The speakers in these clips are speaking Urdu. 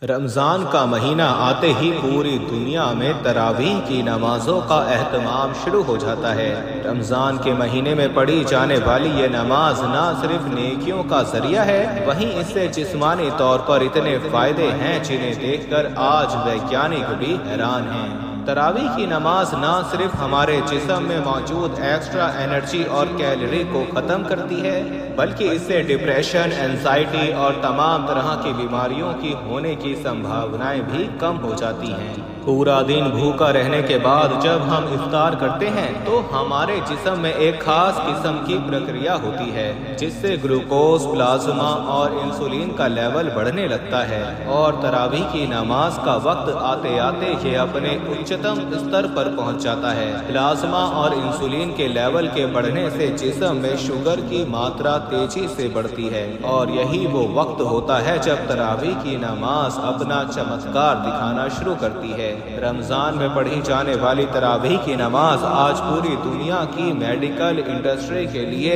رمضان کا مہینہ آتے ہی پوری دنیا میں تراویح کی نمازوں کا اہتمام شروع ہو جاتا ہے۔ رمضان کے مہینے میں پڑھی جانے والی یہ نماز نہ صرف نیکیوں کا ذریعہ ہے، وہیں اس سے جسمانی طور پر اتنے فائدے ہیں جنہیں دیکھ کر آج ویگیانک بھی حیران ہیں۔ تراویح کی نماز نہ صرف ہمارے جسم میں موجود ایکسٹرا انرجی اور کیلری کو ختم کرتی ہے، بلکہ اس سے ڈپریشن، اینزائٹی اور تمام طرح کی بیماریوں کی ہونے کی سمبھاونائیں بھی کم ہو جاتی ہیں۔ پورا دن بھوکا رہنے کے بعد جب ہم افطار کرتے ہیں تو ہمارے جسم میں ایک خاص قسم کی پرکریا ہوتی ہے جس سے گلوکوز، پلازما اور انسولین کا لیول بڑھنے لگتا ہے، اور تراویح کی نماز کا وقت آتے آتے یہ اپنے اچتم استر پر پہنچ جاتا ہے۔ پلازما اور انسولین کے لیول کے بڑھنے سے جسم میں شوگر کی ماترا تیزی سے بڑھتی ہے، اور یہی وہ وقت ہوتا ہے جب تراویح کی نماز اپنا چمتکار دکھانا شروع کرتی ہے۔ رمضان میں پڑھی جانے والی تراویح کی نماز آج پوری دنیا کی میڈیکل انڈسٹری کے لیے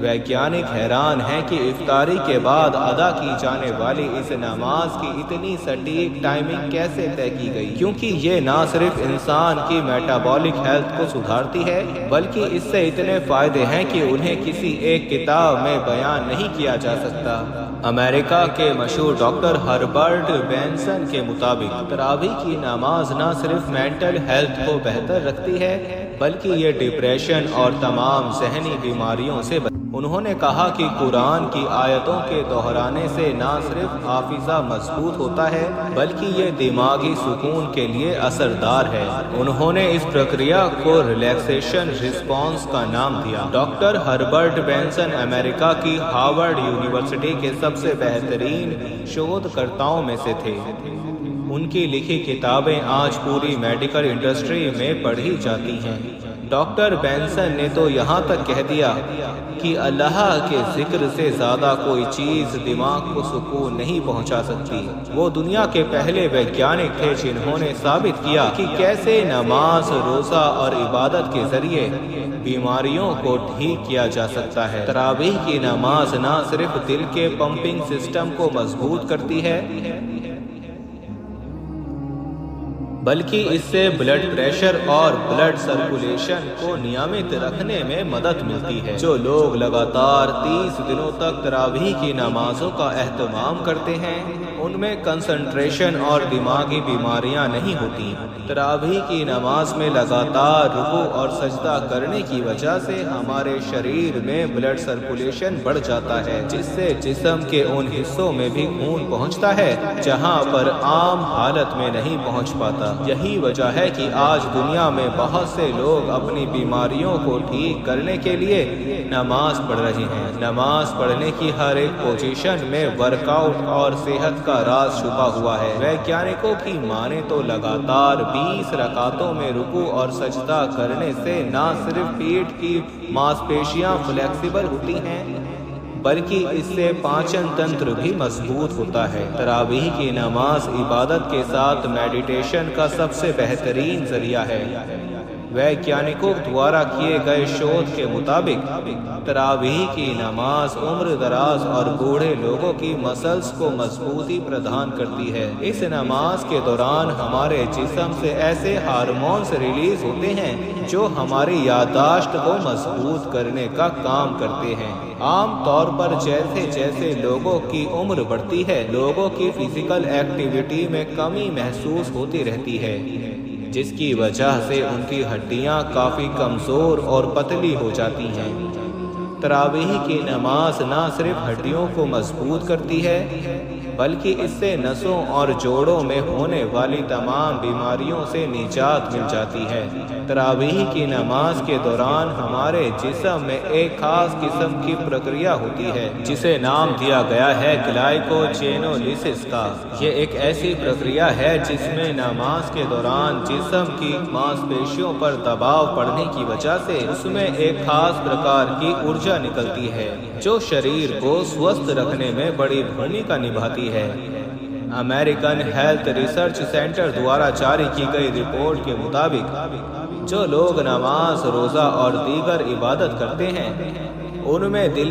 ویگیانک حیران ہیں کہ افطاری کے بعد ادا کی جانے والی اس نماز کی اتنی سٹیک ٹائمنگ کیسے طے کی گئی، کیونکہ یہ نہ صرف انسان کی میٹابولک ہیلتھ کو سدھارتی ہے بلکہ اس سے اتنے فائدے ہیں کہ انہیں کسی ایک کتاب میں بیان نہیں کیا جا سکتا۔ امریکہ کے مشہور ڈاکٹر ہربرٹ بینسن کے مطابق تراویح کی نماز نہ صرف مینٹل ہیلتھ کو بہتر رکھتی ہے بلکہ یہ ڈپریشن اور تمام ذہنی بیماریوں سے انہوں نے کہا کہ قرآن کی آیتوں کے دہرانے سے نہ صرف حافظہ مضبوط ہوتا ہے بلکہ یہ دماغی سکون کے لیے اثردار ہے۔ انہوں نے اس پرکریا کو ریلیکسیشن رسپانس کا نام دیا۔ ڈاکٹر ہربرٹ بینسن امریکہ کی ہارورڈ یونیورسٹی کے سب سے بہترین شودھ کرتاؤں میں سے تھے۔ ان کی لکھی کتابیں آج پوری میڈیکل انڈسٹری میں پڑھی جاتی ہیں۔ ڈاکٹر بینسن نے تو یہاں تک کہہ دیا کہ اللہ کے ذکر سے زیادہ کوئی چیز دماغ کو سکون نہیں پہنچا سکتی۔ وہ دنیا کے پہلے ویگیانک تھے جنہوں نے ثابت کیا کہ کیسے نماز، روزہ اور عبادت کے ذریعے بیماریوں کو ٹھیک کیا جا سکتا ہے۔ تراویح کی نماز نہ صرف دل کے پمپنگ سسٹم کو مضبوط کرتی ہے بلکہ اس سے بلڈ پریشر اور بلڈ سرکولیشن کو نیم رکھنے میں مدد ملتی ہے۔ جو لوگ لگاتار 30 دنوں تک تراویح کی نمازوں کا اہتمام کرتے ہیں ان میں کنسنٹریشن اور دماغی بیماریاں نہیں ہوتی۔ تراویح کی نماز میں لگاتار رکوع اور سجدہ کرنے کی وجہ سے ہمارے شریر میں بلڈ سرکولیشن بڑھ جاتا ہے، جس سے جسم کے ان حصوں میں بھی خون پہنچتا ہے جہاں پر عام حالت میں نہیں پہنچ پاتا۔ یہی وجہ ہے کہ آج دنیا میں بہت سے لوگ اپنی بیماریوں کو ٹھیک کرنے کے لیے نماز پڑھ رہے ہیں۔ نماز پڑھنے کی ہر ایک پوزیشن میں ورک آؤٹ اور صحت کا راز چھپا ہوا ہے۔ ویگیانکوں کی مانیں تو لگاتار 20 رکعتوں میں رکوع اور سجدہ کرنے سے نہ صرف پیٹھ کی ماس پیشیاں فلیکسیبل ہوتی ہیں بلکہ اس سے پاچن تنتر بھی مضبوط ہوتا ہے۔ تراویح کی نماز عبادت کے ساتھ میڈیٹیشن کا سب سے بہترین ذریعہ ہے۔ ویگیانکوں دوارا کیے گئے شودھ کے مطابق تراویح کی نماز عمر دراز اور بوڑھے لوگوں کی مسلز کو مضبوطی پردان کرتی ہے۔ اس نماز کے دوران ہمارے جسم سے ایسے ہارمونز ریلیز ہوتے ہیں جو ہماری یادداشت کو مضبوط کرنے کا کام کرتے ہیں۔ عام طور پر جیسے جیسے لوگوں کی عمر بڑھتی ہے لوگوں کی فزیکل ایکٹیویٹی میں کمی محسوس ہوتی رہتی ہے، جس کی وجہ سے ان کی ہڈیاں کافی کمزور اور پتلی ہو جاتی ہیں۔ تراویح کی نماز نہ صرف ہڈیوں کو مضبوط کرتی ہے بلکہ اس سے نسوں اور جوڑوں میں ہونے والی تمام بیماریوں سے نجات مل جاتی ہے۔ تراویح کی نماز کے دوران ہمارے جسم میں ایک خاص قسم کی پرکریا ہوتی ہے جسے نام دیا گیا ہے گلائکوجینولیسس کا۔ یہ ایک ایسی پرکریا ہے جس میں نماز کے دوران جسم کی ماس پیشیوں پر دباؤ پڑنے کی وجہ سے اس میں ایک خاص پرکار کی ارجا نکلتی ہے جو شریر کو سوستھ رکھنے میں بڑی بھومیکا نبھاتی ہے۔ امریکن ہیلتھ ریسرچ سینٹر دوارا جاری کی گئی رپورٹ کے مطابق جو لوگ نماز، روزہ اور دیگر عبادت کرتے ہیں ان میں دل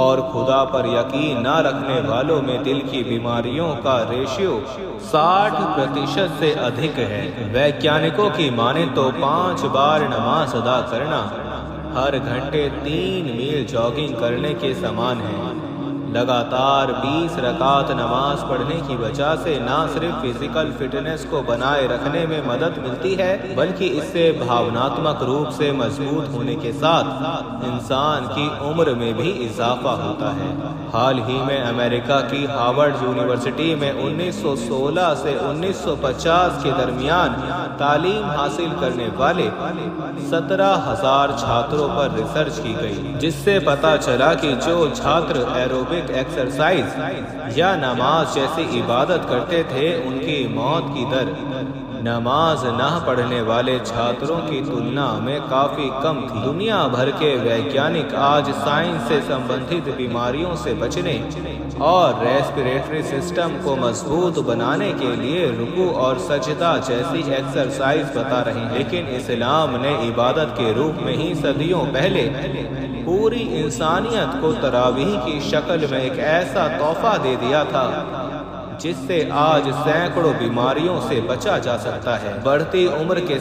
اور خدا پر یقین نہ رکھنے والوں میں دل کی بیماریوں کا ریشیو 60% سے ادھک ہے۔ ویگیانکوں کی مانیں تو 5 بار نماز ادا کرنا ہر گھنٹے 3 میل جاگنگ کرنے کے سمان ہے۔ لگاتار 20 رکعات نماز پڑھنے کی وجہ سے نہ صرف فزیکل فٹنس کو بنائے رکھنے میں مدد ملتی ہے بلکہ اس سے بھاوناتمک روپ سے مضبوط ہونے کے ساتھ انسان کی عمر میں بھی اضافہ ہوتا ہے۔ حال ہی میں امریکہ کی ہارورڈ یونیورسٹی میں 1916 سے 1950 کے درمیان تعلیم حاصل کرنے والے 17,000 چھاتروں پر ریسرچ کی گئی، جس سے پتہ چلا کہ جو چھاتر ایروبک ایکسرسائز یا نماز جیسی عبادت کرتے تھے ان کی موت کی در نماز نہ پڑھنے والے چھاتروں کی تلنا میں کافی کم تھی۔ دنیا بھر کے ویگیانک آج سائنس سے سمبندھت بیماریوں سے بچنے اور ریسپیریٹری سسٹم کو مضبوط بنانے کے لیے رکوع اور سجدہ جیسی ایکسرسائز بتا رہے ہیں، لیکن اسلام نے عبادت کے روپ میں ہی صدیوں پہلے پوری انسانیت کو تراویح کی شکل میں ایک ایسا تحفہ دے دیا تھا جس سے آج سینکڑوں بیماریوں سے بچا جا سکتا ہے۔ بڑھتی عمر کے